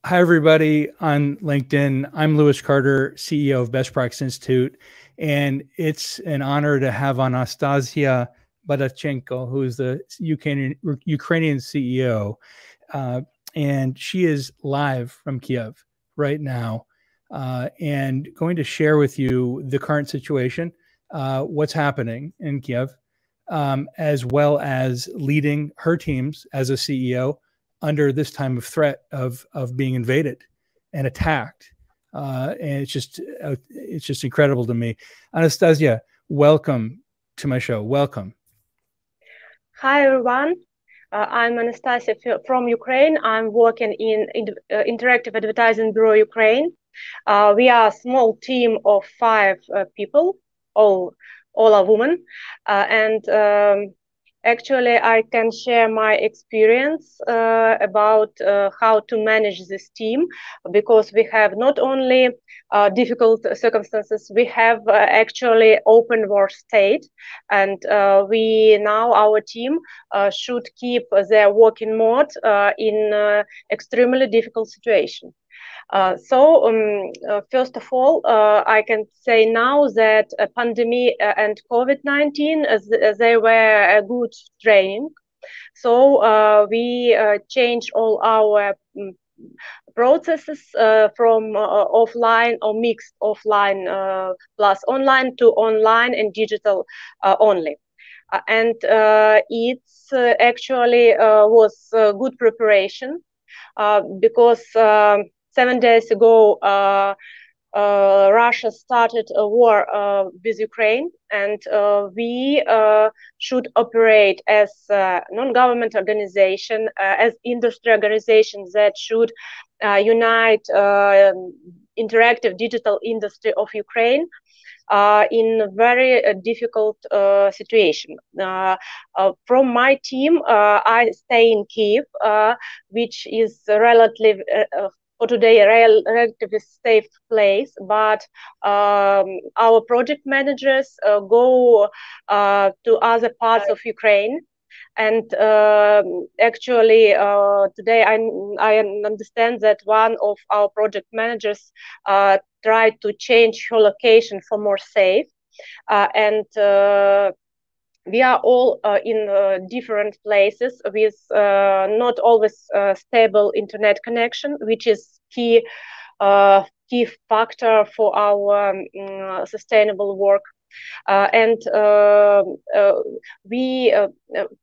Hi, everybody on LinkedIn. I'm Lewis Carter, CEO of Best Practice Institute, and it's an honor to have Anastasia Badachenko, who is the Ukrainian CEO, and she is live from Kyiv right now, and going to share with you the current situation, what's happening in Kyiv, as well as leading her teams as a CEO under this time of threat of being invaded and attacked. And it's just incredible to me. Anastasia, welcome to my show. Welcome. Hi, everyone. I'm Anastasia from Ukraine. I'm working in Interactive Advertising Bureau Ukraine. We are a small team of 5 people, all are women. Actually, I can share my experience about how to manage this team, because we have not only difficult circumstances, we have actually open war state, and our team should keep their working mode in extremely difficult situation. First of all, I can say now that pandemic and COVID-19, they were a good training. So we changed all our processes from offline or mixed offline plus online to online and digital only. It's actually was good preparation because 7 days ago, Russia started a war with Ukraine, and we should operate as a non-government organization, as industry organizations that should unite interactive digital industry of Ukraine in a very difficult situation. From my team, I stay in Kyiv, which is relatively for today a relatively safe place, but our project managers go to other parts of Ukraine. And actually, today I understand that one of our project managers tried to change her location for more safe. We are all in different places with not always stable internet connection, which is key factor for our sustainable work. We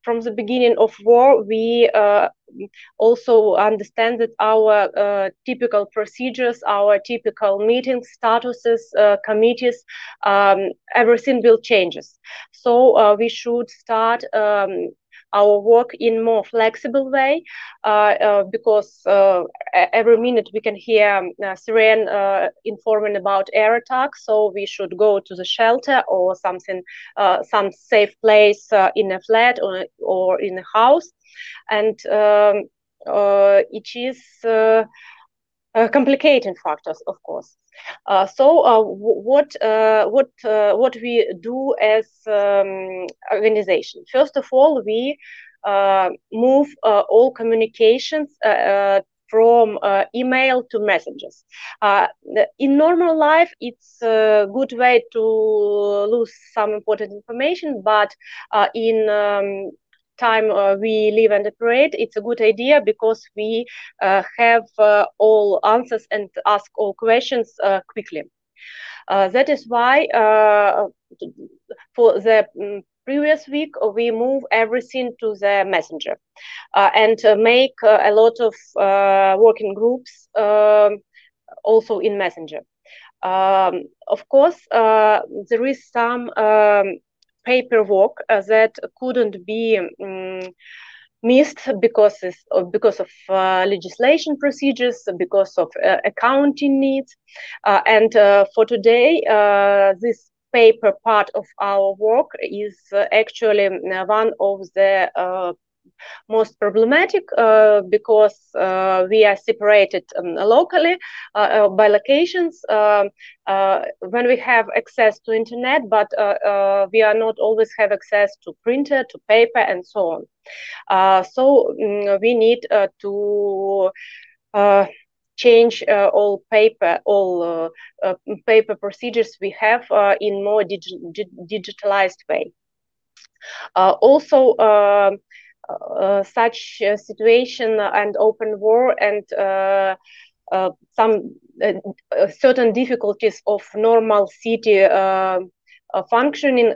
from the beginning of war, we also understand that our typical procedures, our typical meeting statuses, committees, everything will changes. So we should start our work in more flexible way, because every minute we can hear siren informing about air attacks. So we should go to the shelter or something, some safe place in a flat or in a house, and it is complicating factors, of course. What we do as organization? First of all, we move all communications from email to messages. In normal life, it's a good way to lose some important information, but in time we live and operate, it's a good idea because we have all answers and ask all questions quickly. That is why for the previous week we move everything to the messenger and make a lot of working groups also in messenger. Of course, there is some paperwork that couldn't be missed because of legislation procedures, because of accounting needs, and for today this paper part of our work is actually one of the most problematic because we are separated locally by locations when we have access to internet, but we are not always have access to printer, to paper, and so on. So we need to change all paper procedures we have in more digitalized way. Also, such situation and open war and some certain difficulties of normal city functioning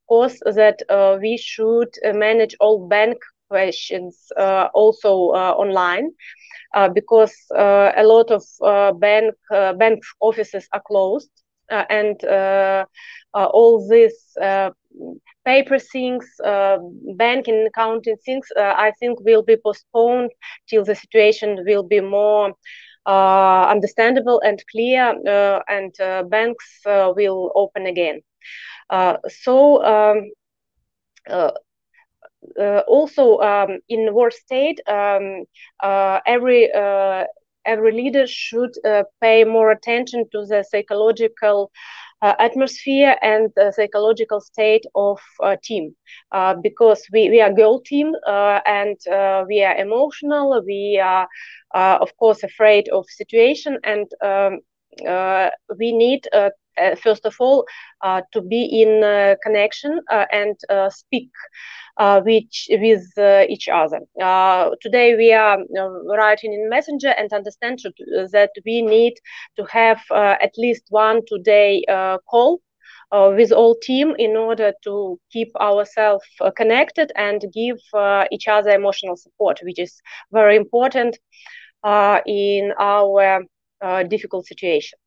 cause that we should manage all bank questions also online, because a lot of bank offices are closed, and all this paper things, banking, accounting things, I think will be postponed till the situation will be more understandable and clear, and banks will open again. Also, in war state, every leader should pay more attention to the psychological atmosphere and the psychological state of team, because we are girl team, and we are emotional, we are of course afraid of situation, and we need first of all to be in connection and speak with each other. Today we are writing in Messenger and understand that we need to have at least 1 2-day call with all team in order to keep ourselves connected and give each other emotional support, which is very important in our difficult situation.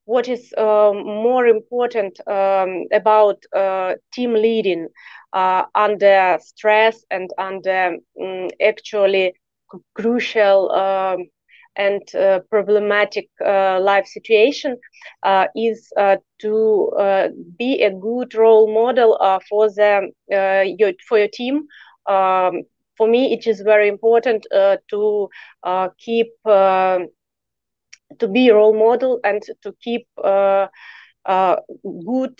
What is more important about team leading under stress and under actually crucial and problematic life situation is to be a good role model for your team. For me, it is very important to keep to be a role model and to keep good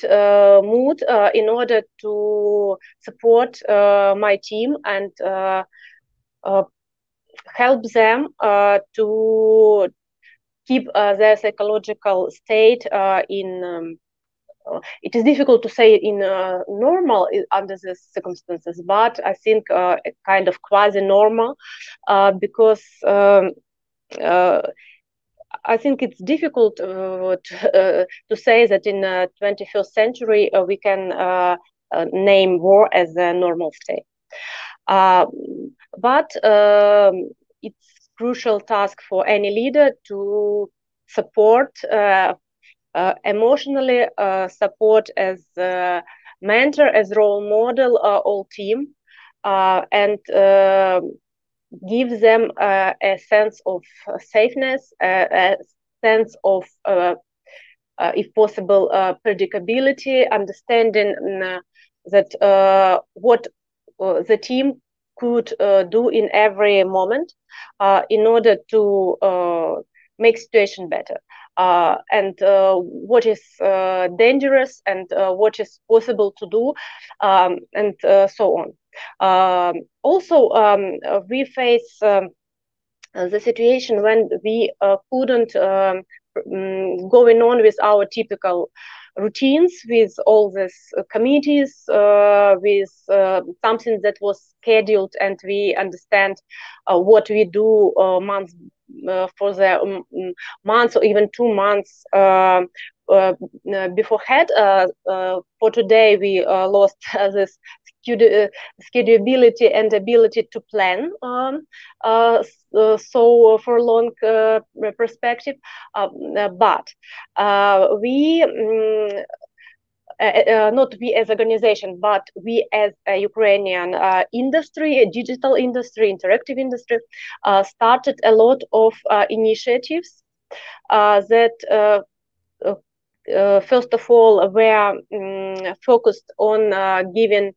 mood in order to support my team and help them to keep their psychological state in it is difficult to say in normal under these circumstances, but I think a kind of quasi-normal, because I think it's difficult to say that in the 21st century we can name war as a normal state. But it's crucial task for any leader to support emotionally, support as mentor, as role model, all team, and give them a sense of safeness, a sense of, if possible, predictability, understanding that what the team could do in every moment in order to make situation better, and what is dangerous and what is possible to do, and so on. Also, we face the situation when we couldn't going on with our typical routines, with all these committees, with something that was scheduled, and we understand what we do months for the months or even 2 months beforehand. For today, we lost this schedulability and ability to plan so for a long perspective, but we not we as organization, but we as a Ukrainian industry, a digital industry, interactive industry, started a lot of initiatives that first of all were focused on giving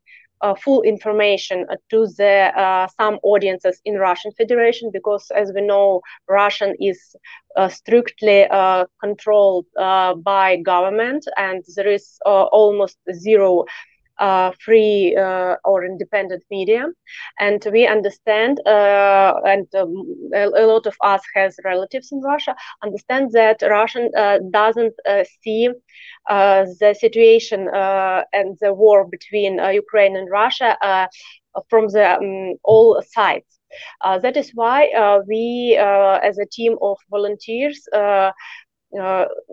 full information to the some audiences in Russian Federation, because as we know, Russian is strictly controlled by government, and there is almost zero free or independent media, and we understand, and a lot of us has relatives in Russia, understand that Russian doesn't see the situation and the war between Ukraine and Russia from the all sides. That is why we, as a team of volunteers,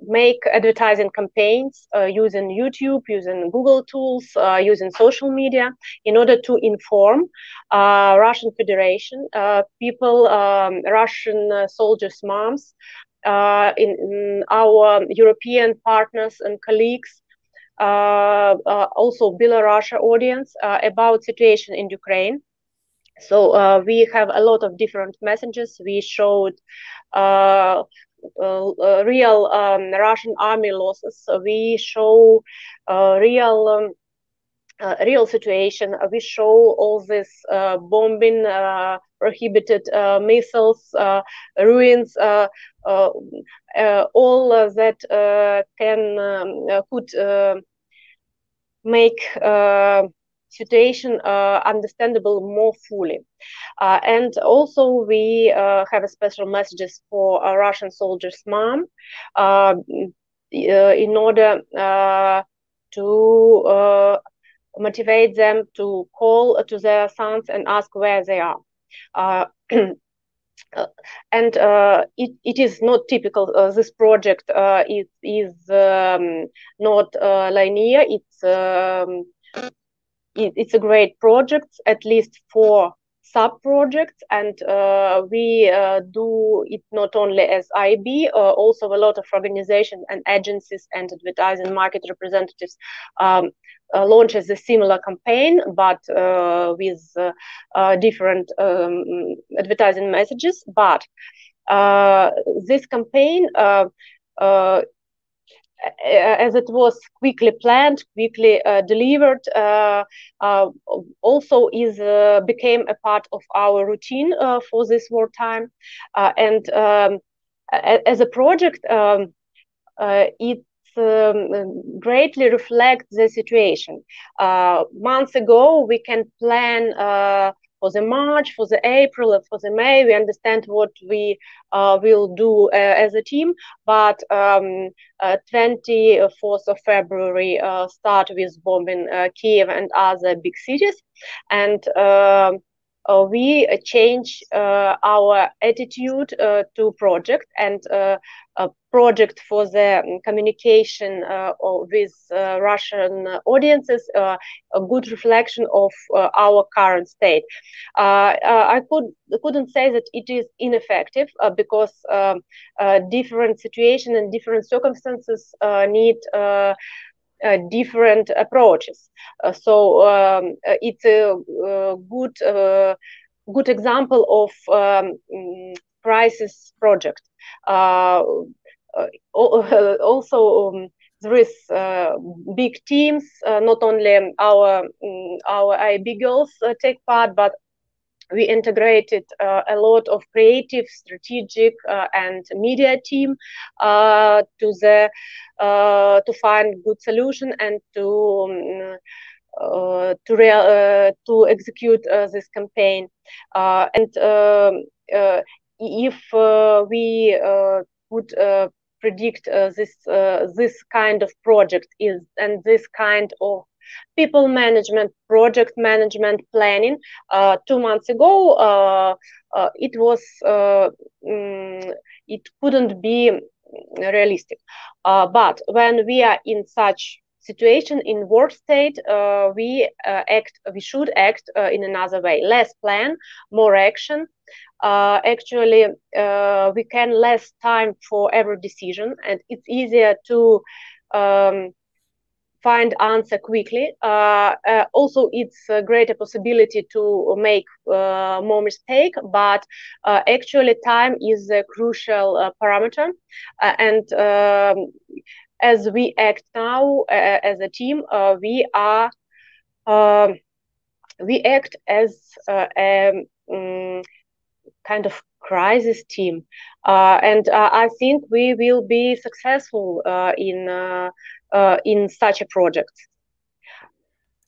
make advertising campaigns using YouTube, using Google tools, using social media in order to inform Russian Federation people, Russian soldiers' moms, in our European partners and colleagues, also Belarusian audience about situation in Ukraine. So we have a lot of different messages. We showed real Russian army losses. We show real situation. We show all this bombing, prohibited missiles, ruins, all that could make situation understandable more fully. And also we have special messages for Russian soldiers' mom in order to motivate them to call to their sons and ask where they are. And it is not typical. This project is not linear. It's a great project, at least 4 sub-projects, and we do it not only as IAB, also a lot of organizations and agencies and advertising market representatives launches a similar campaign, but with different advertising messages. But this campaign, as it was quickly planned, quickly delivered, also became a part of our routine for this wartime. And as a project, it greatly reflects the situation. Months ago, we can plan for the March, for the April, for the May. We understand what we will do as a team, but 24th of February start with bombing Kyiv and other big cities, and we change our attitude to project, and a project for the communication with Russian audiences, a good reflection of our current state. I couldn't say that it is ineffective because different situation and different circumstances need different approaches. So it's a good example of crisis project. Also, there is big teams. Not only our IAB girls take part, but we integrated a lot of creative, strategic, and media team to find good solution and to execute this campaign. And if we would predict this kind of project and this kind of people management, project management, planning 2 months ago, it couldn't be realistic. But when we are in such situation in war state, we should act in another way. Less plan, more action. Actually, we can less time for every decision, and it's easier to find answer quickly. Also, it's a greater possibility to make more mistake, but actually time is a crucial parameter. And as we act now as a team, we act as a kind of crisis team, and I think we will be successful in such a project.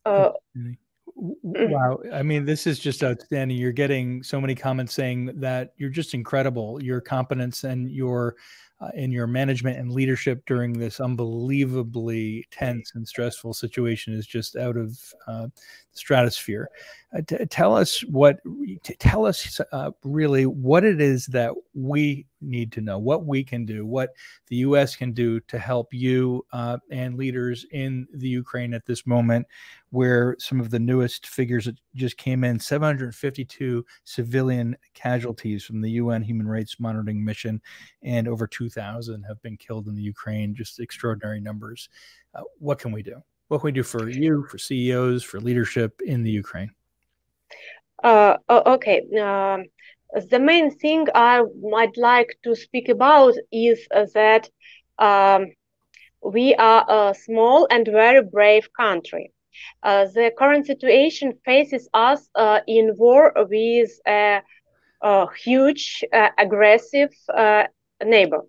Wow. I mean, this is just outstanding. You're getting so many comments saying that you're just incredible. Your competence and your in your management and leadership during this unbelievably tense and stressful situation is just out of the stratosphere. Tell us really what it is that we need to know, what we can do, what the U.S. can do to help you and leaders in the Ukraine at this moment, where some of the newest figures that just came in, 752 civilian casualties from the UN Human Rights Monitoring Mission, and over 2,000 have been killed in the Ukraine, just extraordinary numbers. What can we do? What can we do for you, for CEOs, for leadership in the Ukraine? Okay. The main thing I might like to speak about is that we are a small and very brave country. The current situation faces us in war with a huge, aggressive neighbor.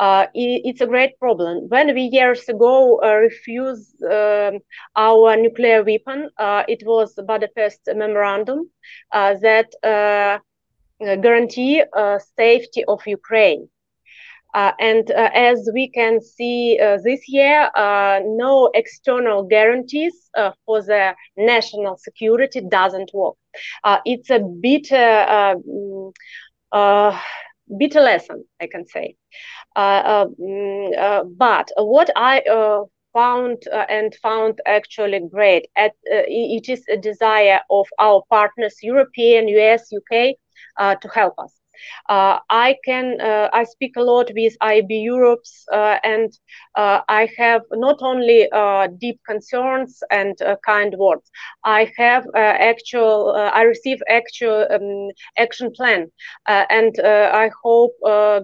It's a great problem. When we years ago refused our nuclear weapon, it was Budapest Memorandum that guarantee safety of Ukraine. And as we can see this year, no external guarantees for the national security doesn't work. It's a bitter lesson, I can say. But what I found actually great, it is a desire of our partners, European, US, UK, to help us. I speak a lot with IAB Europe's, and I have not only deep concerns and kind words. I have I receive actual action plan, and I hope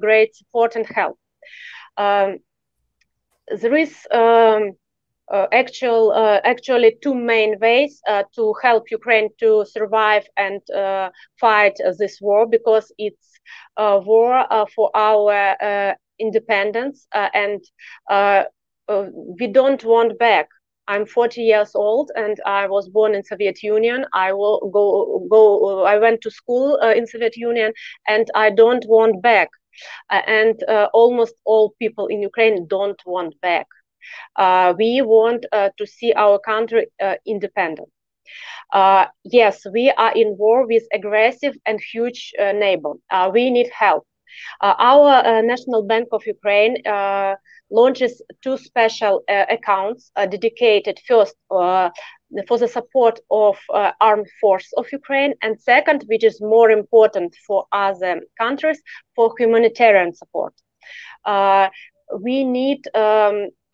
great support and help. There is actually two main ways to help Ukraine to survive and fight this war, because it's a war for our independence, and we don't want back. I'm 40 years old and I was born in Soviet Union. I went to school in Soviet Union, and I don't want back. And almost all people in Ukraine don't want back. We want to see our country independent. Yes, we are in war with aggressive and huge neighbor. We need help. Our National Bank of Ukraine launches two special accounts dedicated first for the support of armed force of Ukraine, and second, which is more important for other countries, for humanitarian support. We need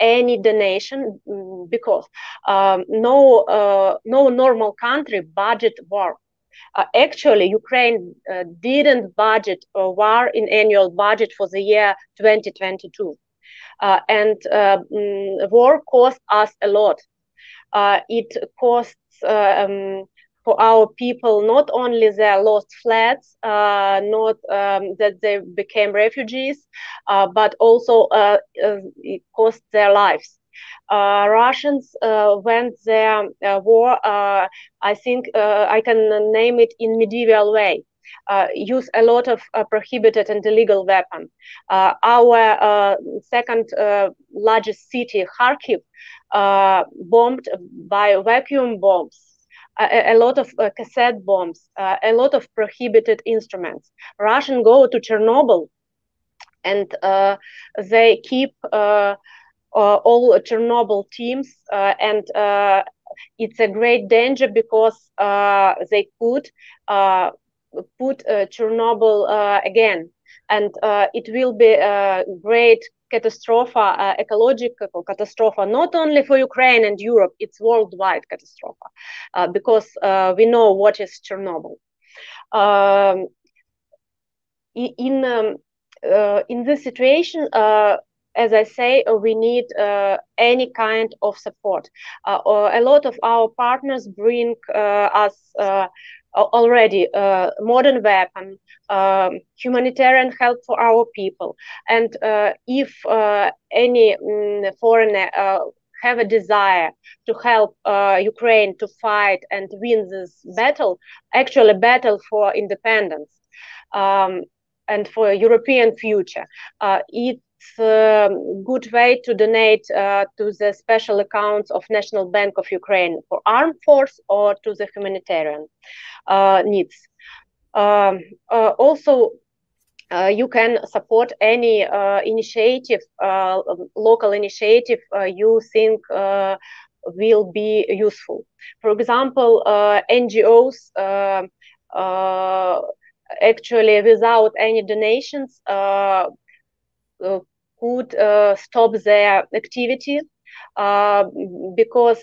any donation, because no normal country budget war. Actually, Ukraine didn't budget a war in annual budget for the year 2022. And war cost us a lot. It costs for our people not only their lost flats, not that they became refugees, but also it cost their lives. Russians went their war, I think I can name it in medieval way. Use a lot of prohibited and illegal weapons. Our second largest city, Kyiv, bombed by vacuum bombs. A lot of cassette bombs, a lot of prohibited instruments. Russians go to Chernobyl, and they keep all Chernobyl teams, and it's a great danger, because they could put Chernobyl again, and it will be a great catastrophe, ecological catastrophe, not only for Ukraine and Europe, it's worldwide catastrophe, because we know what is Chernobyl. In this situation, as I say, we need any kind of support. A lot of our partners bring us already modern weapon, humanitarian help for our people. And if any foreigner have a desire to help Ukraine to fight and win this battle, actually battle for independence and for a European future. It's a good way to donate to the special accounts of National Bank of Ukraine for armed force or to the humanitarian needs. Also, you can support any initiative, local initiative you think will be useful. For example, NGOs actually without any donations could stop their activity. Because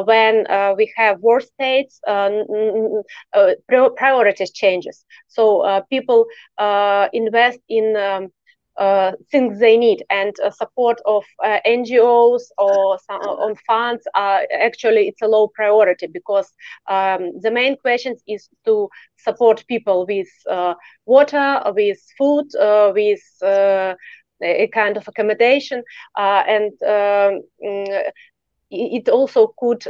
when we have war states, priorities changes. So people invest in things they need, and support of NGOs or on funds, actually it's a low priority, because the main question is to support people with water, with food, with a kind of accommodation, and it also could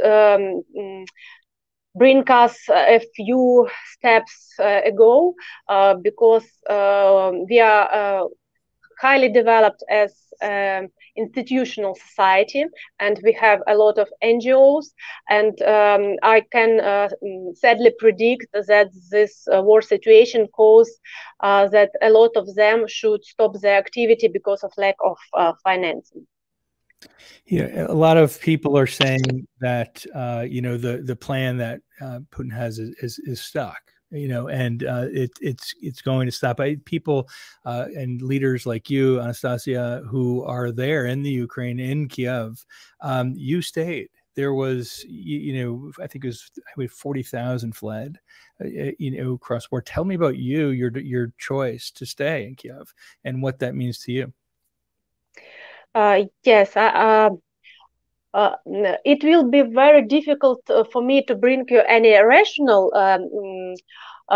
bring us a few steps ago, because we are highly developed as institutional society, and we have a lot of NGOs, and I can sadly predict that this war situation caused that a lot of them should stop their activity because of lack of financing. Yeah, a lot of people are saying that you know, the plan that Putin has is stuck. You know, and it's going to stop. People and leaders like you, Anastasia, who are there in the Ukraine, in Kyiv, you stayed. There was, you know, I think it was 40,000 fled, you know, across war. Tell me about your choice to stay in Kyiv and what that means to you. Yes, it will be very difficult for me to bring you any rational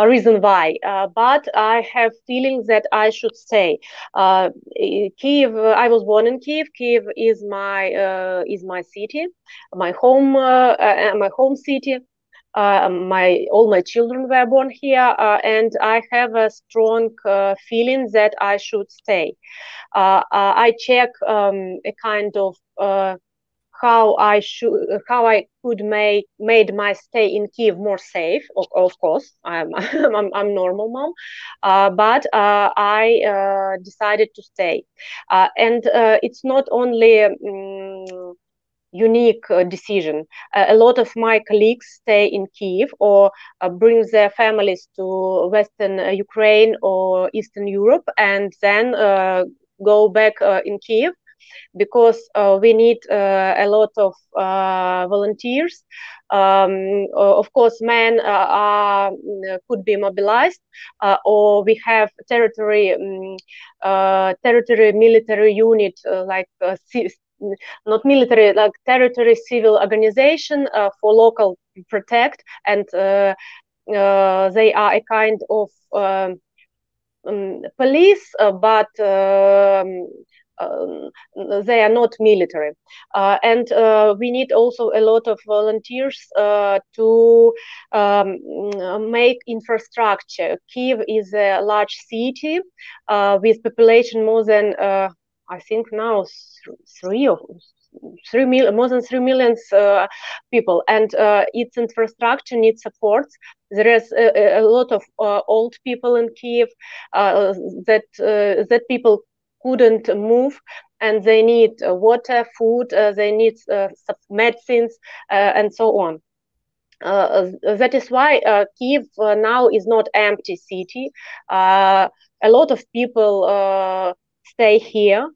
reason why, but I have feelings that I should stay. Kyiv, I was born in Kyiv. Kyiv is my city, my home city. All my children were born here, and I have a strong feeling that I should stay. I check a kind of how I could made my stay in Kyiv more safe. Of course, I'm normal mom, but I decided to stay, and it's not only unique decision. A lot of my colleagues stay in Kyiv or bring their families to Western Ukraine or Eastern Europe, and then go back in Kyiv, because we need a lot of volunteers. Of course, men could be mobilized, or we have territory military unit, like not military, like territory civil organization for local protect, and they are a kind of police, but they are not military, and we need also a lot of volunteers to make infrastructure. Kyiv is a large city with population more than I think now more than 3 million people, and its infrastructure needs support. There is a lot of old people in Kyiv that people couldn't move, and they need water, food, they need medicines, and so on. That is why Kyiv now is not empty city. A lot of people stay here.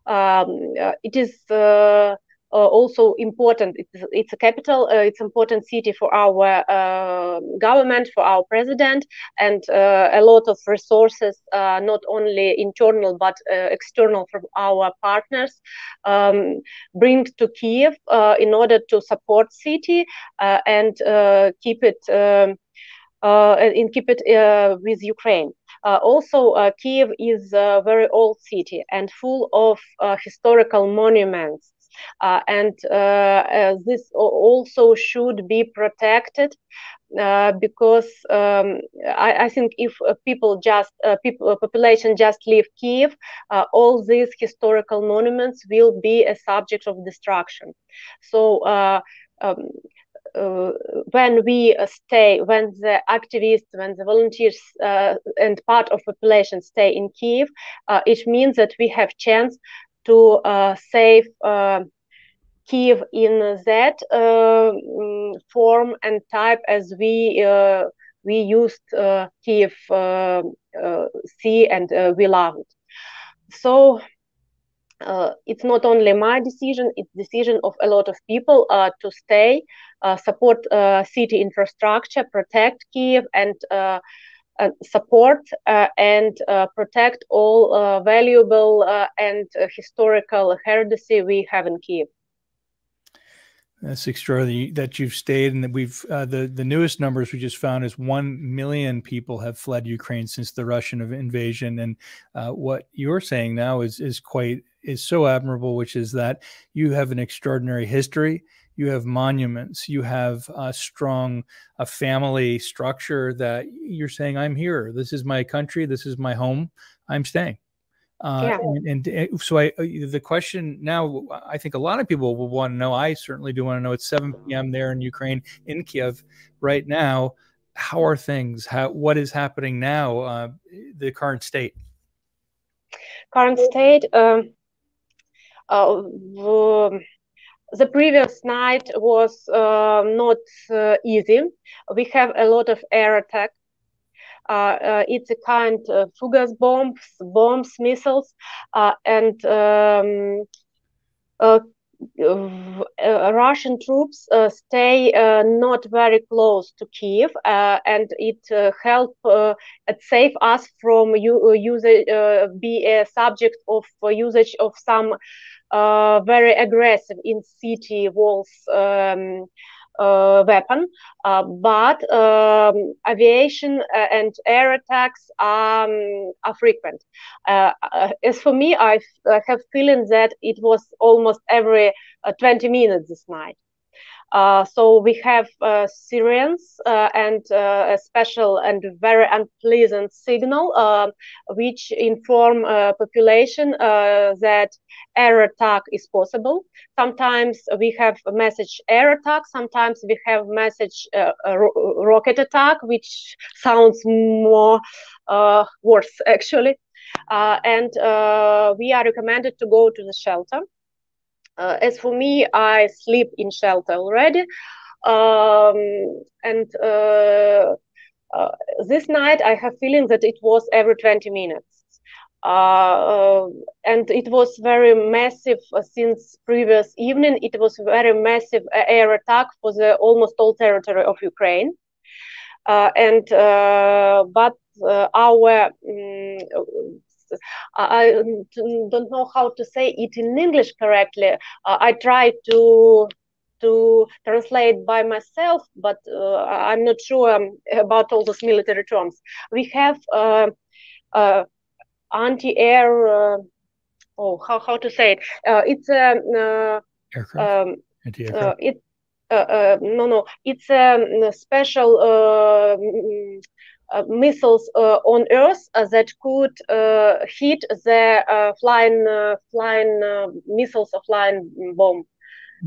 It is also important. It's a capital. It's an important city for our government, for our president, and a lot of resources, not only internal but external, from our partners, bring to Kyiv in order to support city and keep it with Ukraine. Also, Kyiv is a very old city and full of historical monuments. and this also should be protected, because I think if population just leave Kyiv, all these historical monuments will be a subject of destruction. So when the activists, when the volunteers and part of population stay in Kyiv, it means that we have chance to save Kyiv in that form and type as we used Kyiv see, and we love it. So it's not only my decision, it's decision of a lot of people to stay, support city infrastructure, protect Kyiv, and support and protect all valuable and historical heritage we have in Kyiv. That's extraordinary that you've stayed, and that we've the newest numbers we just found is 1 million people have fled Ukraine since the Russian invasion. And what you're saying now is so admirable, which is that you have an extraordinary history, you have monuments, you have a strong family structure that you're saying, I'm here, this is my country, this is my home, I'm staying. So the question now, I think a lot of people will want to know, I certainly do want to know, it's 7 p.m. there in Ukraine, in Kyiv right now. How are things? What is happening now? The current state? The previous night was not easy. We have a lot of air attack. It's a kind of Fugas bombs, missiles, and Russian troops stay not very close to Kyiv, and it save us from be a subject of usage of some very aggressive in city walls weapon, but aviation and air attacks are frequent. As for me, I have feeling that it was almost every 20 minutes this night. So we have sirens and a special and very unpleasant signal which inform population that air attack is possible. Sometimes we have a message air attack, sometimes we have message rocket attack, which sounds more worse actually. And we are recommended to go to the shelter. As for me, I sleep in shelter already, and this night I have feeling that it was every 20 minutes, and it was very massive since previous evening. It was very massive air attack for the almost all territory of Ukraine, but our I don't know how to say it in English correctly. I tried to translate by myself, but I'm not sure about all those military terms. We have anti-air. How to say it? It's a aircraft. It's a special missiles on Earth that could hit the flying missiles or flying bomb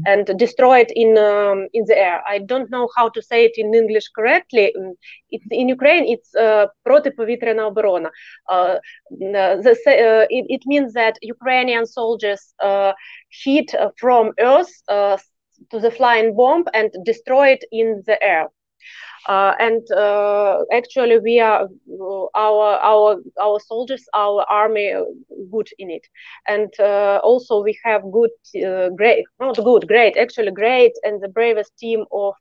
and destroy it in the air. I don't know how to say it in English correctly. In Ukraine, it's протиповітряна оборона. It means that Ukrainian soldiers hit from Earth to the flying bomb and destroy it in the air. Actually, we are our soldiers, our army, good in it, and also we have great, actually great, and the bravest team of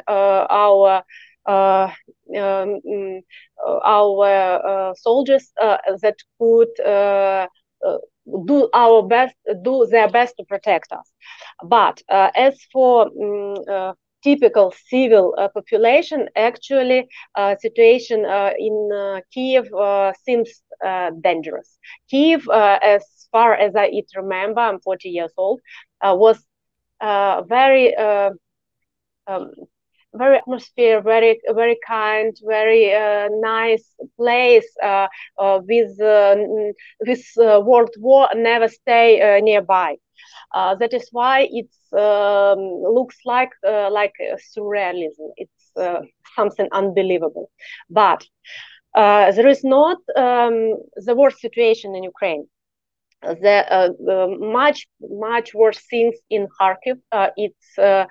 our soldiers that could do their best to protect us. But as for typical civil population, actually situation in Kyiv seems dangerous. Kyiv, as far as I remember, I'm 40 years old, was very atmosphere, very kind, very nice place with World War never stay nearby. That is why it looks like surrealism. It's something unbelievable. But there is not the worst situation in Ukraine. Much worse things in Kharkiv. It's a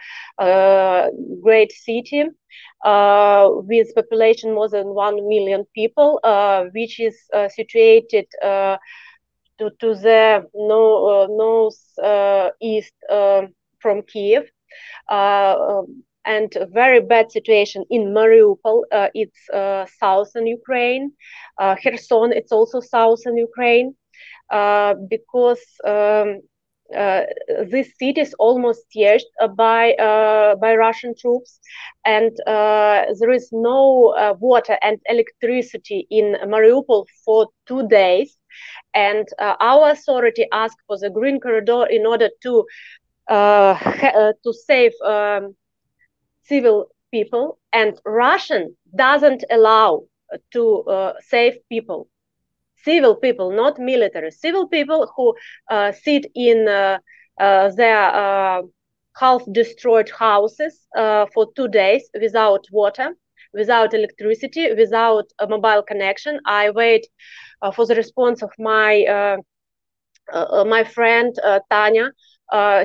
great city with population more than 1 million people, which is situated to the northeast from Kyiv, and very bad situation in Mariupol. It's southern Ukraine. Kherson, it's also southern Ukraine. Because this city is almost sieged by Russian troops, and there is no water and electricity in Mariupol for 2 days. And our authority asked for the green corridor in order to save civil people, and Russian doesn't allow to save people. Civil people, not military. Civil people who sit in their half-destroyed houses for 2 days without water, without electricity, without a mobile connection. I wait for the response of my my friend Tanya.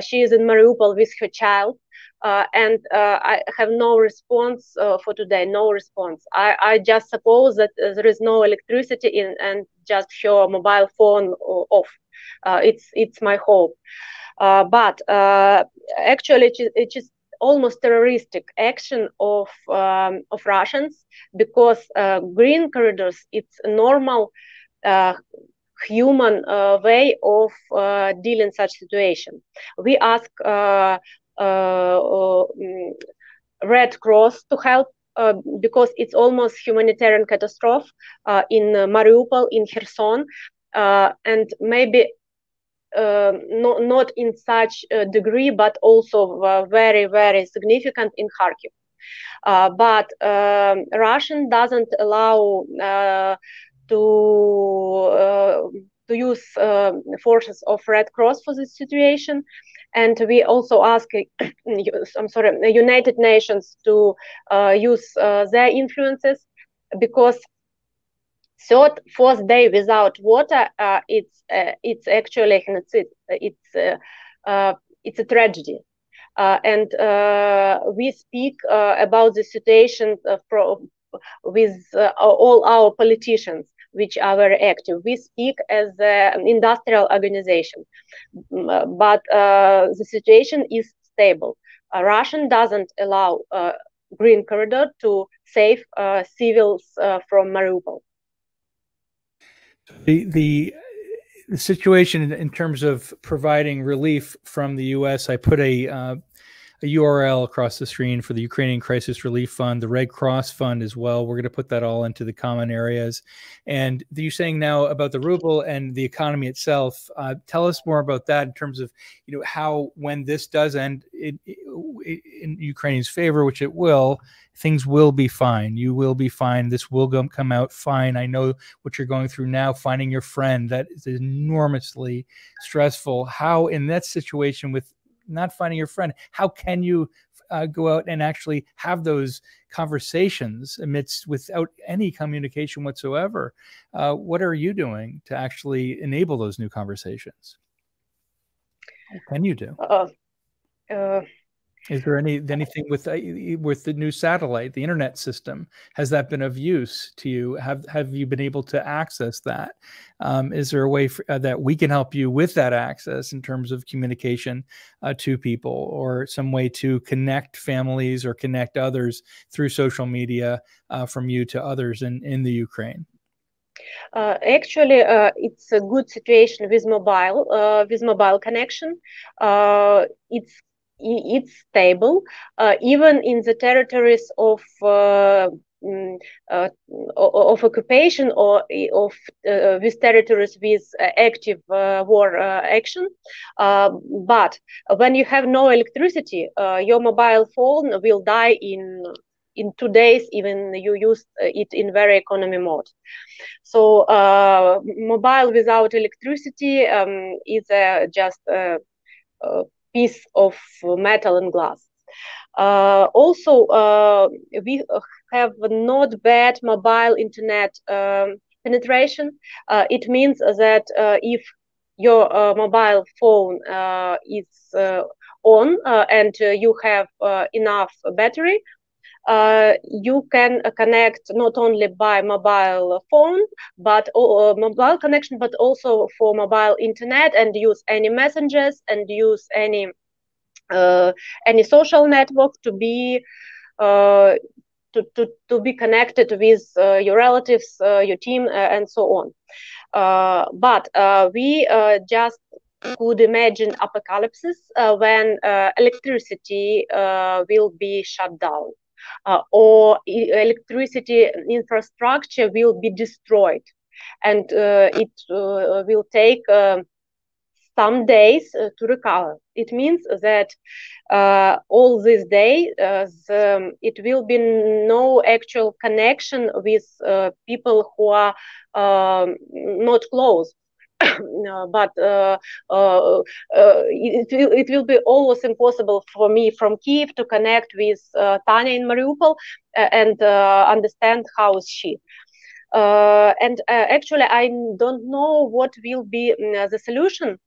She is in Mariupol with her child. And I have no response for today, no response. I just suppose that there is no electricity in, and just her mobile phone off. It's my hope. But actually, it is almost terroristic action of Russians, because green corridors, it's a normal human way of dealing such situation. We ask Red Cross to help, because it's almost humanitarian catastrophe in Mariupol, in Kherson, and maybe not in such a degree, but also very, very significant in Kharkiv. But Russian doesn't allow to use forces of Red Cross for this situation. And we also ask, United Nations to use their influences, because third, fourth day without water, it's actually a genocide. It's a tragedy. And we speak about the situation with all our politicians, which are very active. We speak as an industrial organization, but the situation is stable. Russian doesn't allow green corridor to save civils from Mariupol. The situation in terms of providing relief from the U.S., I put a URL across the screen for the Ukrainian Crisis Relief Fund, the Red Cross Fund as well. We're going to put that all into the common areas. And you're saying now about the ruble and the economy itself. Tell us more about that in terms of, how when this does end in Ukraine's favor, which it will, things will be fine. You will be fine. This will come out fine. I know what you're going through now, finding your friend. That is enormously stressful. How in that situation with not finding your friend, how can you go out and actually have those conversations without any communication whatsoever? What are you doing to actually enable those new conversations? What can you do? Is there anything with the new satellite, the internet system? Has that been of use to you? Have you been able to access that? Is there a way that we can help you with that access in terms of communication to people, or some way to connect families or connect others through social media from you to others in the Ukraine? Actually, it's a good situation with mobile connection. It's stable, even in the territories of occupation or of with territories with active war action. But when you have no electricity, your mobile phone will die in 2 days, even you use it in very economy mode. So mobile without electricity is just a piece of metal and glass. Also, we have not bad mobile internet penetration. It means that if your mobile phone is on and you have enough battery, you can connect not only by mobile phone, but mobile connection, but also for mobile internet, and use any messengers and use any social network to be to be connected with your relatives, your team, and so on. But we just could imagine apocalypses when electricity will be shut down. Or electricity infrastructure will be destroyed, and it will take some days to recover. It means that all these days it will be no actual connection with people who are not close. But it will be almost impossible for me from Kyiv to connect with Tanya in Mariupol and understand how is she. And actually, I don't know what will be the solution,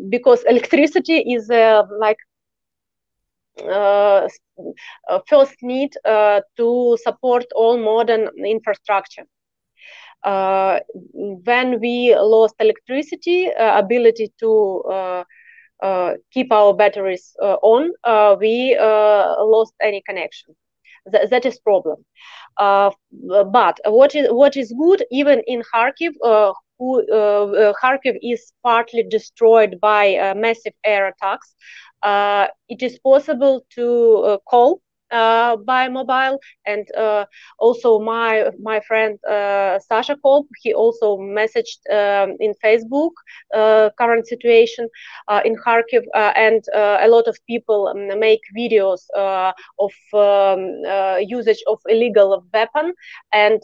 because electricity is like first need to support all modern infrastructure. When we lost electricity, ability to keep our batteries on, we lost any connection. That is problem. But what is good, even in Kharkiv, Kharkiv is partly destroyed by massive air attacks. It is possible to call by mobile, and also my friend Sasha Kolb, he also messaged in Facebook current situation in Kharkiv, and a lot of people make videos of usage of illegal weapon, and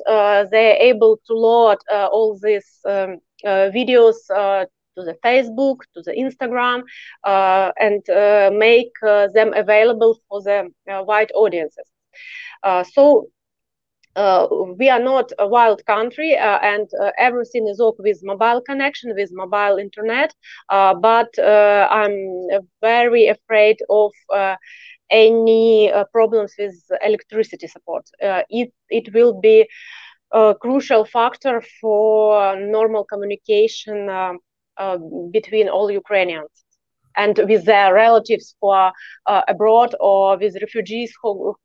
they're able to load all these videos to the Facebook, to the Instagram, and make them available for the wide audiences. So we are not a wild country, and everything is okay with mobile connection, with mobile internet, but I'm very afraid of any problems with electricity support. It will be a crucial factor for normal communication between all Ukrainians and with their relatives who are abroad, or with refugees who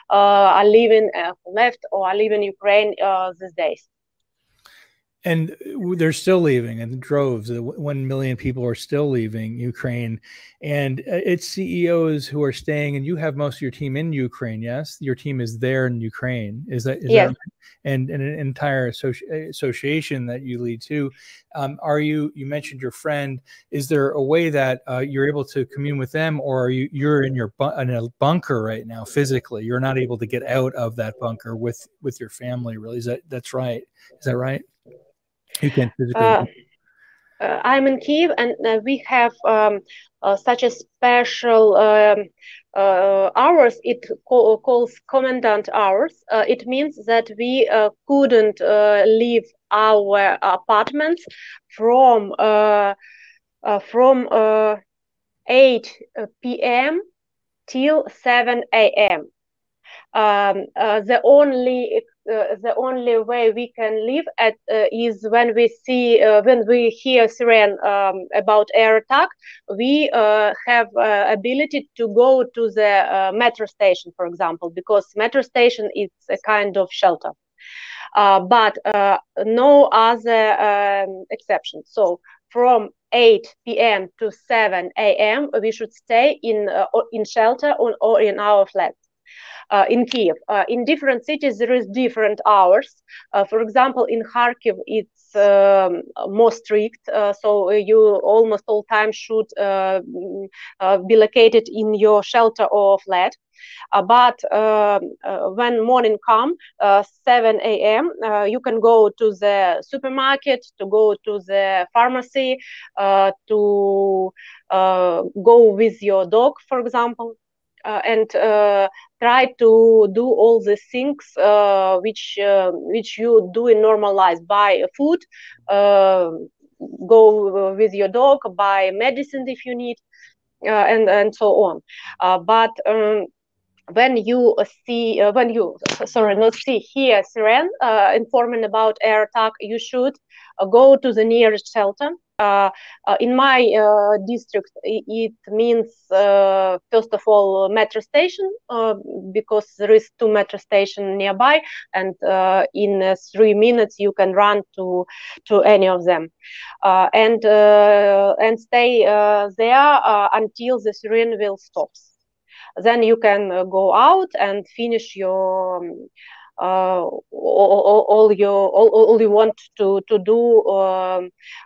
are living, who left or are living Ukraine these days. And they're still leaving in droves. 1 million people are still leaving Ukraine, and it's CEOs who are staying. And you have most of your team in Ukraine. Yes, your team is there in Ukraine. Is that yes? That, and an entire association that you lead too. Are you mentioned your friend? Is there a way that you're able to commune with them, or are you're in in a bunker right now physically? You're not able to get out of that bunker with your family. Really, that's right? Is that right? You can physically. I'm in Kyiv, and we have such a special hours. It calls commandant hours. It means that we couldn't leave our apartments from 8 p.m. till 7 a.m. The only way we can live at is when we hear siren about air attack. We have ability to go to the metro station, for example, because metro station is a kind of shelter. But no other exception. So from 8 p.m. to 7 a.m. we should stay in shelter or in our flats. in Kyiv. In different cities, there is different hours. For example, in Kharkiv, it's more strict, so you almost all time should be located in your shelter or flat. But when morning come, 7 a.m., you can go to the supermarket, to go to the pharmacy, to go with your dog, for example, and try to do all the things which you do in normal life. Buy food, go with your dog, buy medicine if you need, and so on. But when you see, hear siren informing about air attack, you should go to the nearest shelter. In my district, it means first of all metro station, because there is 2 metro stations nearby, and in 3 minutes you can run to any of them, and stay there until the siren will stop. Then you can go out and finish your all you want to do.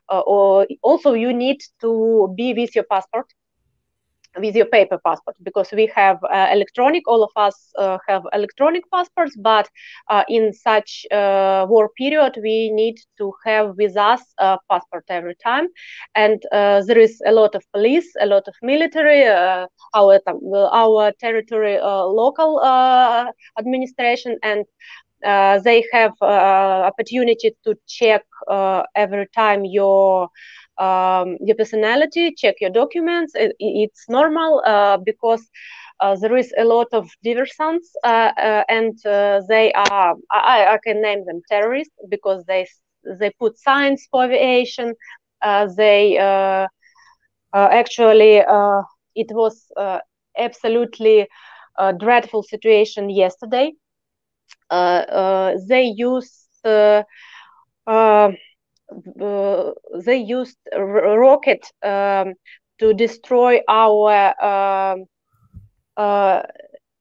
Or also you need to be with your passport, with your paper passport, because we have electronic. All of us have electronic passports, but in such war period, we need to have with us a passport every time. And there is a lot of police, a lot of military, our territory, local administration, and they have opportunity to check every time your personality, check your documents. It's normal because there is a lot of diversions, and they are, I can name them terrorists, because they put signs for aviation. They actually, it was absolutely a dreadful situation yesterday. They used rocket to destroy our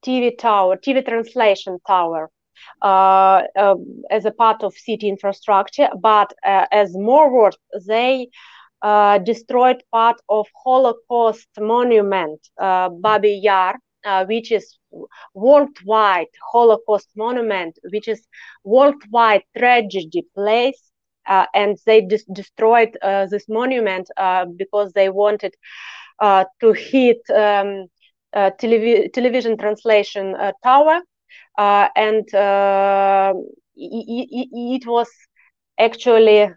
TV tower, TV translation tower, as a part of city infrastructure. But as more worse, they destroyed part of Holocaust monument, Babi Yar, which is worldwide Holocaust monument, which is worldwide tragedy place. And they destroyed this monument because they wanted to hit television translation tower, and it was actually,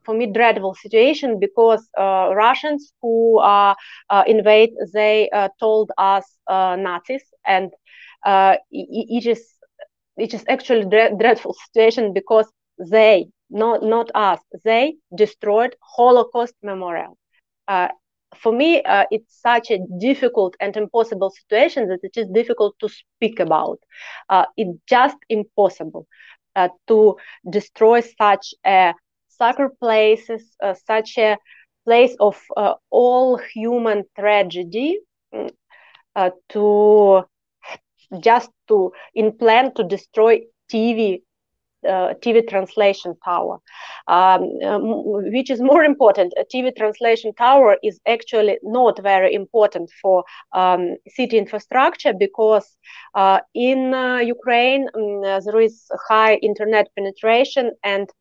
for me, dreadful situation, because Russians who invade, they told us Nazis, and it is actually dreadful situation, because they, not us, they destroyed Holocaust memorial. For me, it's such a difficult and impossible situation that it is difficult to speak about. It's just impossible to destroy such a sacred places, such a place of all human tragedy, to in plan to destroy TV translation tower, which is more important. A TV translation tower is actually not very important for city infrastructure, because in Ukraine there is high internet penetration, and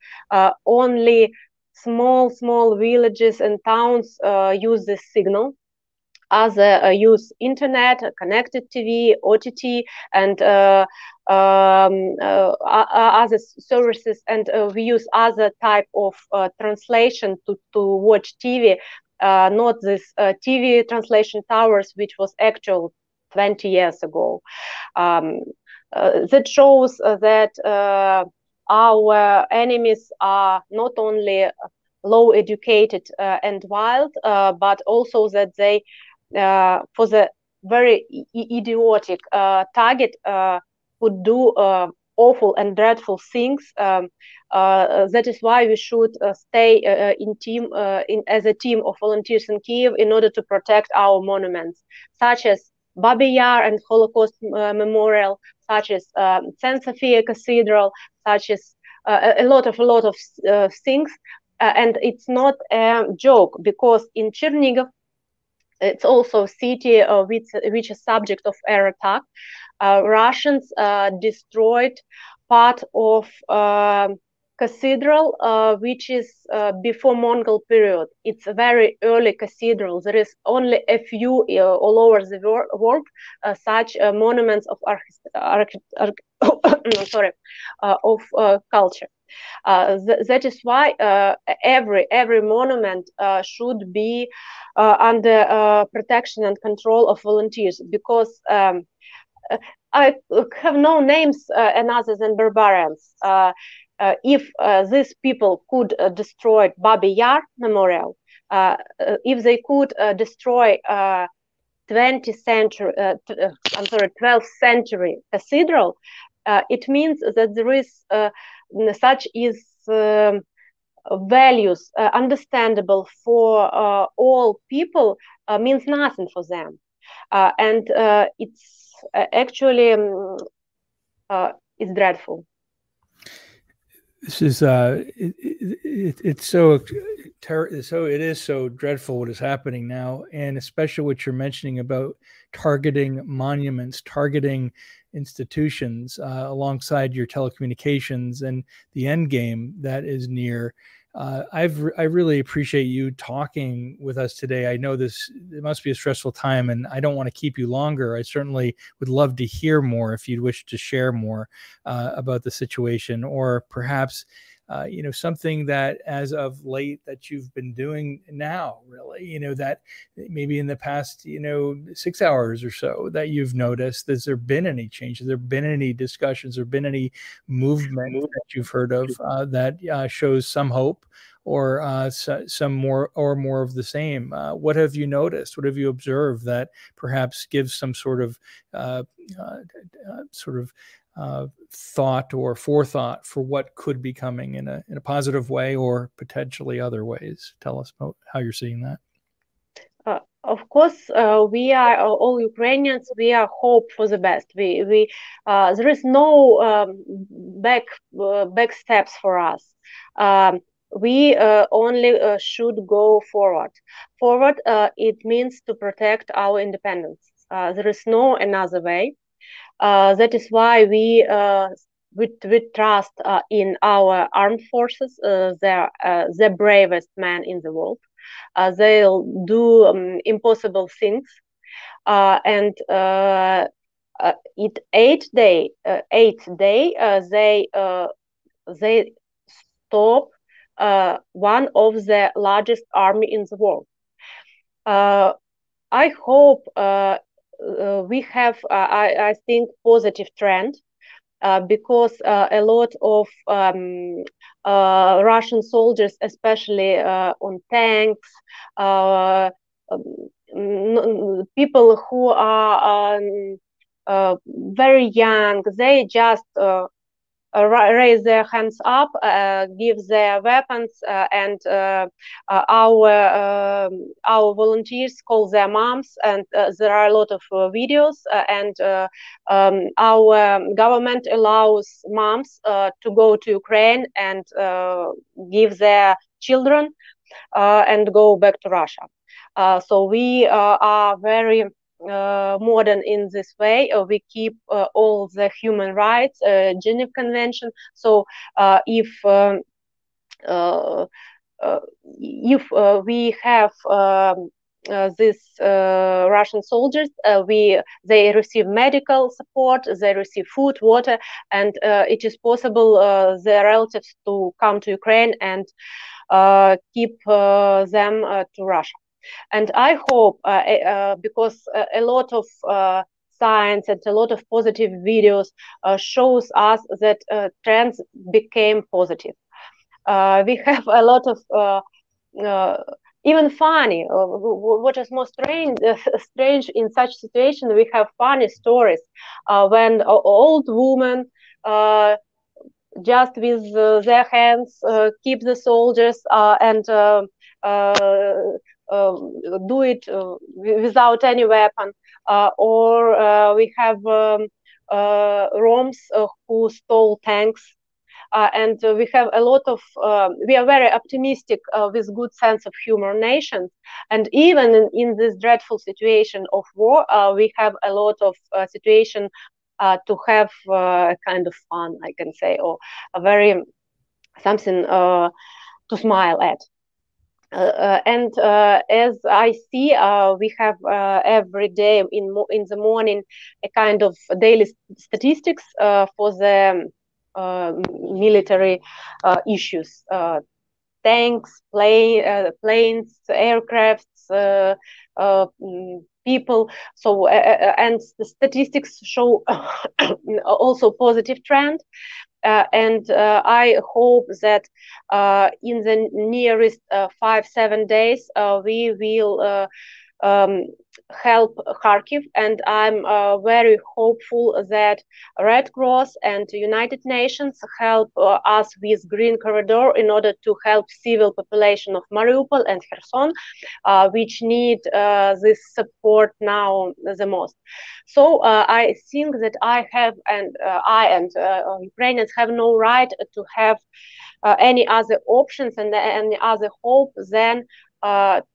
only small villages and towns use this signal. Other use internet, connected TV, OTT, and other services, and we use other type of translation to watch TV, not this TV translation towers, which was actual 20 years ago. That shows that our enemies are not only low educated and wild, but also that they, for the very idiotic target, would do awful and dreadful things. That is why we should stay as a team of volunteers in Kyiv in order to protect our monuments, such as Babi Yar and Holocaust Memorial, such as St. Sophia Cathedral, such as a lot of things. And it's not a joke, because in Chernihiv, it's also a city which is subject of air attack. Russians destroyed part of cathedral, which is before Mongol period. It's a very early cathedral. There is only a few all over the world such monuments of culture. That is why every monument should be under protection and control of volunteers, because I have no names other than barbarians. If these people could destroy Babi Yar Memorial, if they could destroy 12th century cathedral, it means that there is such is values understandable for all people, means nothing for them, and it's actually it's dreadful. This is it's so it is so dreadful what is happening now, and especially what you're mentioning about targeting monuments, targeting institutions alongside your telecommunications and the end game that is near. I really appreciate you talking with us today. I know it must be a stressful time, and I don't want to keep you longer. I certainly would love to hear more if you'd wish to share more about the situation, or perhaps something that as of late that you've been doing now, really, that maybe in the past 6 hours or so that you've noticed. Has there been any changes? Has there been any discussions, or been any movement that you've heard of that shows some hope, or some more of the same? What have you noticed? What have you observed that perhaps gives some sort of thought or forethought for what could be coming in a positive way, or potentially other ways? Tell us about how you're seeing that. Of course, we are all Ukrainians. We are hope for the best. There is no back steps for us. We only should go forward. Forward, it means to protect our independence. There is no another way. That is why we trust in our armed forces. They're the bravest men in the world. They'll do impossible things. And eighth day, they stop one of the largest army in the world. I hope we have, I think, positive trend, because a lot of Russian soldiers, especially on tanks, people who are very young, they just raise their hands up, give their weapons, and our volunteers call their moms, and there are a lot of videos, and our government allows moms to go to Ukraine and give their children and go back to Russia. So we are very modern in this way. We keep all the human rights, Geneva Convention. So if we have these Russian soldiers, they receive medical support, they receive food, water, and it is possible their relatives to come to Ukraine and keep them to Russia. And I hope, because a lot of science and a lot of positive videos shows us that trends became positive. We have a lot of even funny. What is more strange in such situation? We have funny stories when old women just with their hands keep the soldiers and do it without any weapon. or we have Roms who stole tanks. And we have a lot of, we are very optimistic with good sense of humor nations. And even in this dreadful situation of war, we have a lot of situation to have kind of fun, I can say, or a very something to smile at. And as I see, we have every day in the morning a kind of daily statistics for the military issues, tanks, planes, aircrafts, people. So and the statistics show also positive trend. And I hope that in the nearest 5-7 days we will help Kharkiv, and I'm very hopeful that Red Cross and United Nations help us with Green Corridor in order to help civil population of Mariupol and Kherson, which need this support now the most. So I think that I have, and Ukrainians have no right to have any other options and any other hope than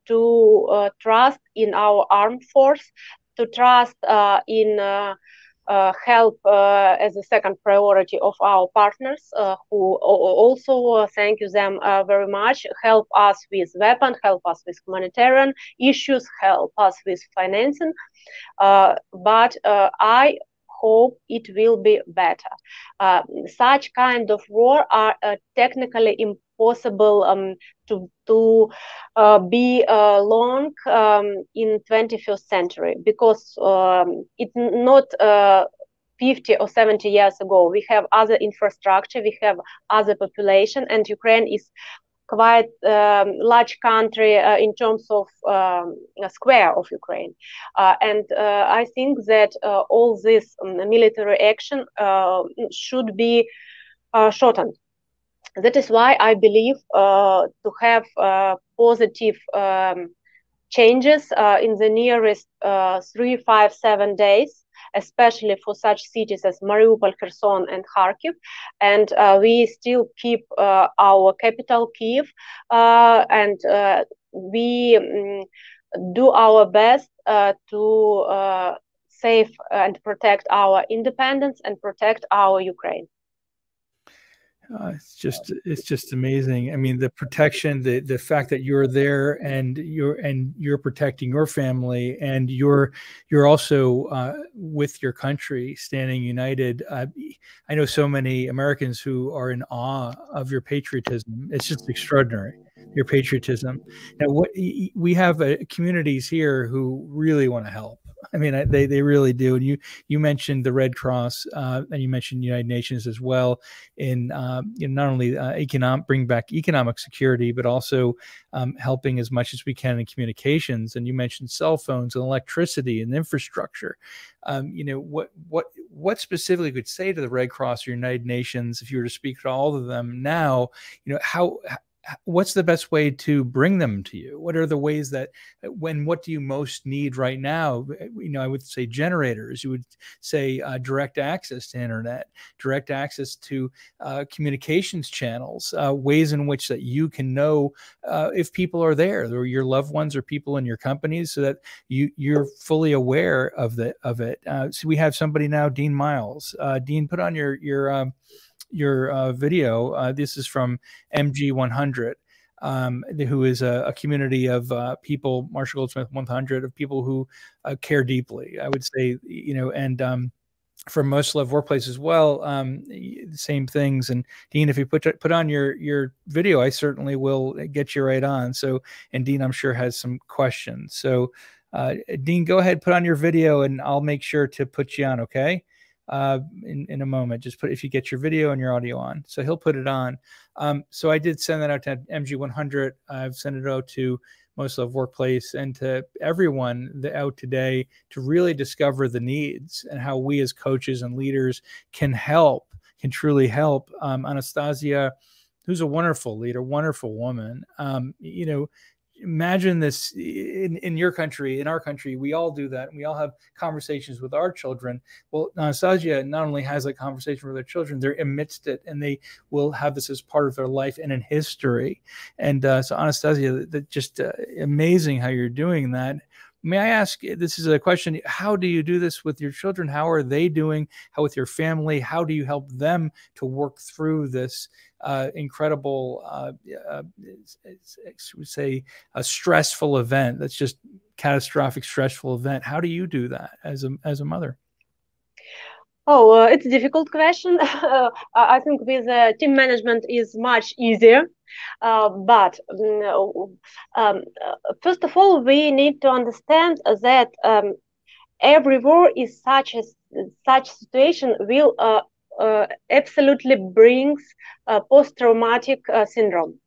to trust in our armed force, to trust in help as a second priority of our partners who also, thank you them very much, help us with weapons, help us with humanitarian issues, help us with financing. But I hope it will be better. Such kind of war are technically impossible to be long in 21st century, because it's not 50 or 70 years ago. We have other infrastructure, we have other population, and Ukraine is quite large country in terms of square of Ukraine. And I think that all this military action should be shortened. That is why I believe to have positive changes in the nearest 3, 5, 7 days, especially for such cities as Mariupol, Kherson, and Kharkiv. And we still keep our capital, Kyiv, and we do our best to save and protect our independence and protect our Ukraine. It's just amazing. I mean, the protection, the fact that you're there and you're protecting your family, and you're also with your country, standing united. I know so many Americans who are in awe of your patriotism. It's just extraordinary, your patriotism. Now, we have communities here who really want to help. I mean, they really do. And you mentioned the Red Cross, and you mentioned United Nations as well, in not only bring back economic security, but also helping as much as we can in communications. And you mentioned cell phones and electricity and infrastructure. What specifically could say to the Red Cross or United Nations, if you were to speak to all of them now, what's the best way to bring them to you? What are the ways that, what do you most need right now? I would say generators. You would say direct access to internet, direct access to communications channels, ways in which that you can know if people are there, or your loved ones or people in your companies, so that you're fully aware of it. So we have somebody now, Dean Miles. Dean, put on your video. This is from MG100, who is a community of people, Marshall Goldsmith 100, of people who care deeply, I would say, and from Most Loved Workplace as well, same things. And Dean, if you put on your video, I certainly will get you right on. So, and Dean, I'm sure, has some questions. So Dean, go ahead, put on your video, and I'll make sure to put you on, okay? In a moment. Just if you get your video and your audio on. So he'll put it on. So I did send that out to MG100. I've sent it out to Most Loved Workplace and to everyone out today to really discover the needs and how we as coaches and leaders can truly help. Anastasia, who's a wonderful leader, wonderful woman, imagine this in your country, in our country, we all do that. And we all have conversations with our children. Well, Anastasia not only has a conversation with their children, they're amidst it, and they will have this as part of their life and in history. And so Anastasia, just amazing how you're doing that. May I ask, this is a question, how do you do this with your children? How are they doing? How with your family? How do you help them to work through this incredible, say, a stressful event that's just catastrophic, stressful event? How do you do that as a mother? Oh, it's a difficult question. I think with team management is much easier. But first of all, we need to understand that every war is such situation will absolutely brings post-traumatic syndrome.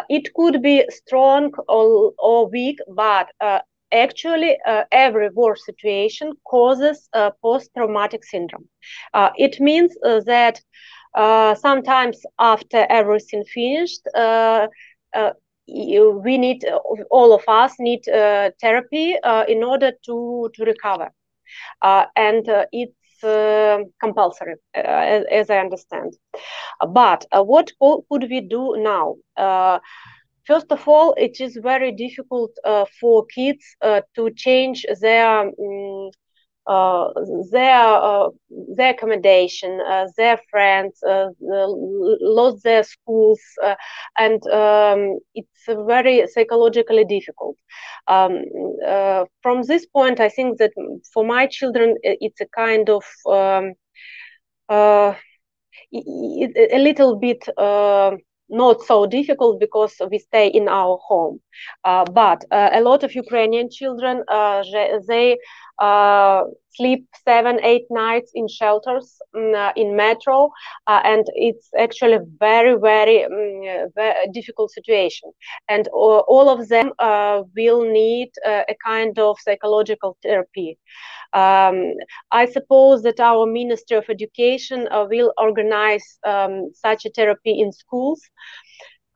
It could be strong or weak, but actually, every war situation causes post-traumatic syndrome. It means that sometimes after everything finished, we need, all of us need therapy in order to recover. And it's compulsory, as I understand. But what could we do now? First of all, it is very difficult for kids to change their accommodation, their friends, lost their schools, and it's very psychologically difficult. From this point, I think that for my children, it's a kind of a little bit not so difficult because we stay in our home. But a lot of Ukrainian children, they sleep 7-8 nights in shelters, in metro, and it's actually very, very difficult situation. And all of them will need a kind of psychological therapy. I suppose that our Ministry of Education will organize such a therapy in schools.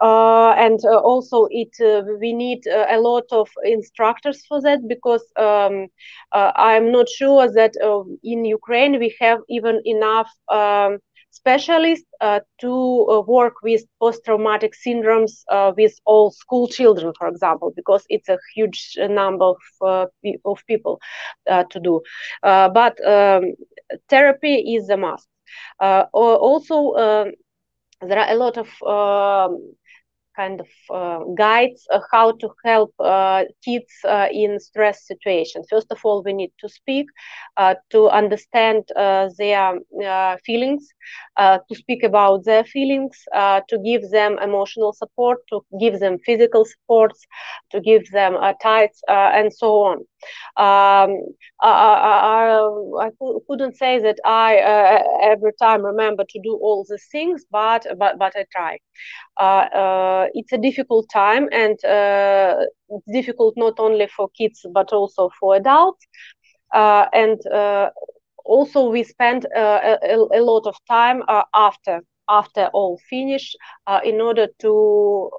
And also we need a lot of instructors for that, because I'm not sure that in Ukraine we have even enough specialists to work with post-traumatic syndromes with all school children, for example, because it's a huge number of people to do. But therapy is a must. Also, there are a lot of kind of guides how to help kids in stress situations. First of all, we need to speak, to understand their feelings, to speak about their feelings, to give them emotional support, to give them physical support, to give them tights, and so on. I couldn't say that I every time remember to do all these things, but I try. It's a difficult time, and it's difficult not only for kids but also for adults. And also we spend a lot of time after all finished in order to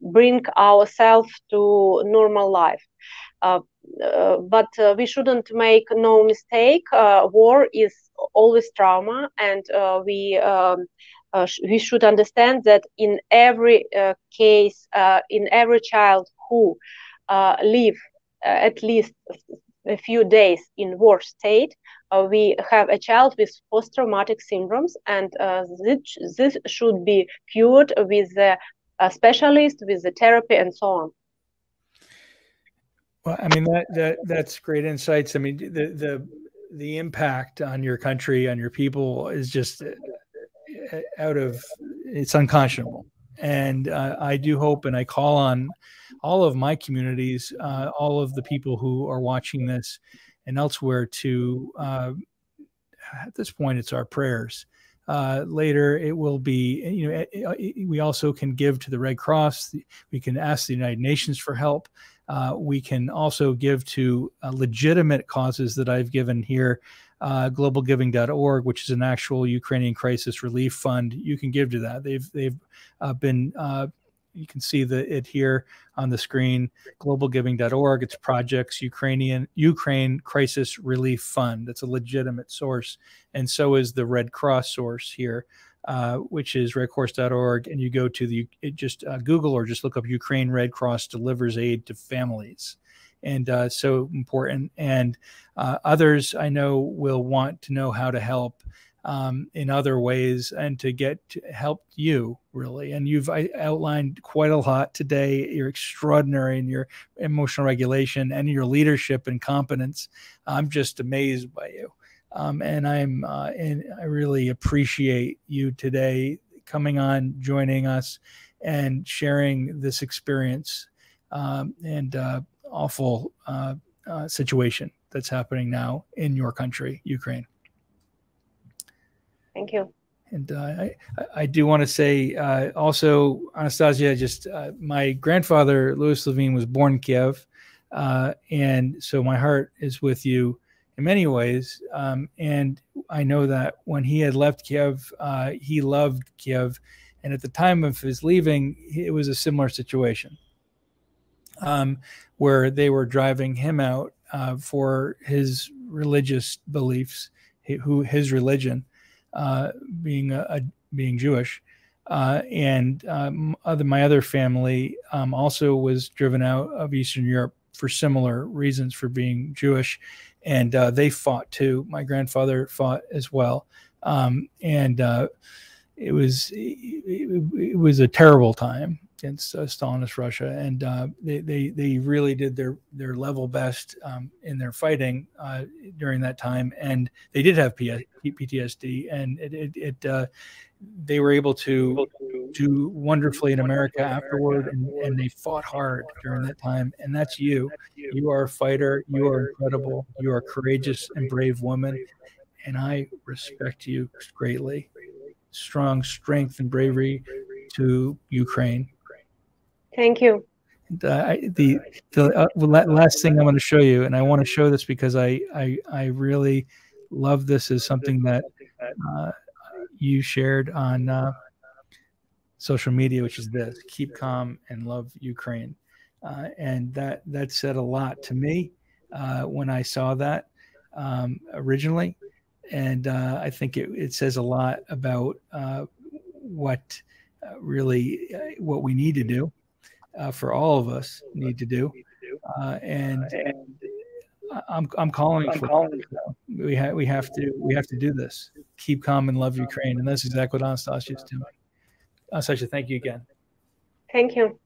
bring ourselves to normal life. But we shouldn't make no mistake. War is always trauma, and we should understand that in every case, in every child who live at least a few days in war state, we have a child with post-traumatic syndromes, and this should be cured with the specialist, with the therapy, and so on. Well, I mean, that's great insights. I mean, the impact on your country, on your people, is just it's unconscionable. And I do hope, and I call on all of my communities, all of the people who are watching this and elsewhere, to at this point, it's our prayers. Later, it will be, we also can give to the Red Cross. We can ask the United Nations for help. We can also give to legitimate causes that I've given here, globalgiving.org, which is an actual Ukrainian crisis relief fund. You can give to that. They've been you can see it here on the screen, globalgiving.org. It's projects Ukraine Crisis Relief Fund. That's a legitimate source. And so is the Red Cross source here, which is redcross.org. And you go to just Google or just look up Ukraine Red Cross delivers aid to families. And so important. And others I know will want to know how to help in other ways and to help you, really. And you've outlined quite a lot today. You're extraordinary in your emotional regulation and your leadership and competence. I'm just amazed by you. And I really appreciate you today coming on, joining us, and sharing this experience and awful situation that's happening now in your country, Ukraine. Thank you. And I do want to say also, Anastasia, just my grandfather, Louis Levine, was born in Kyiv. And so my heart is with you in many ways. And I know that when he had left Kyiv, he loved Kyiv. And at the time of his leaving, it was a similar situation where they were driving him out for his religious beliefs, his religion. Being Jewish, and my other family also was driven out of Eastern Europe for similar reasons, for being Jewish, and they fought too. My grandfather fought as well, and it was a terrible time against Stalinist Russia, and they really did their level best in their fighting during that time, and they did have PTSD, and they were able to do wonderfully in America afterward, and they fought hard during that time. And that's you. You are a fighter. You are incredible. You are a courageous and brave woman, and I respect you greatly. Strong strength and bravery to Ukraine. Thank you. The last thing I want to show you, and I want to show this because I really love this, is something that you shared on social media, which is this: keep calm and love Ukraine. And that said a lot to me when I saw that originally. And I think it says a lot about what we need to do. For all of us need to do, and I'm calling for it. We have to do this. Keep calm and love Ukraine, and that's exactly what Anastasia is doing. Anastasia, thank you again. Thank you.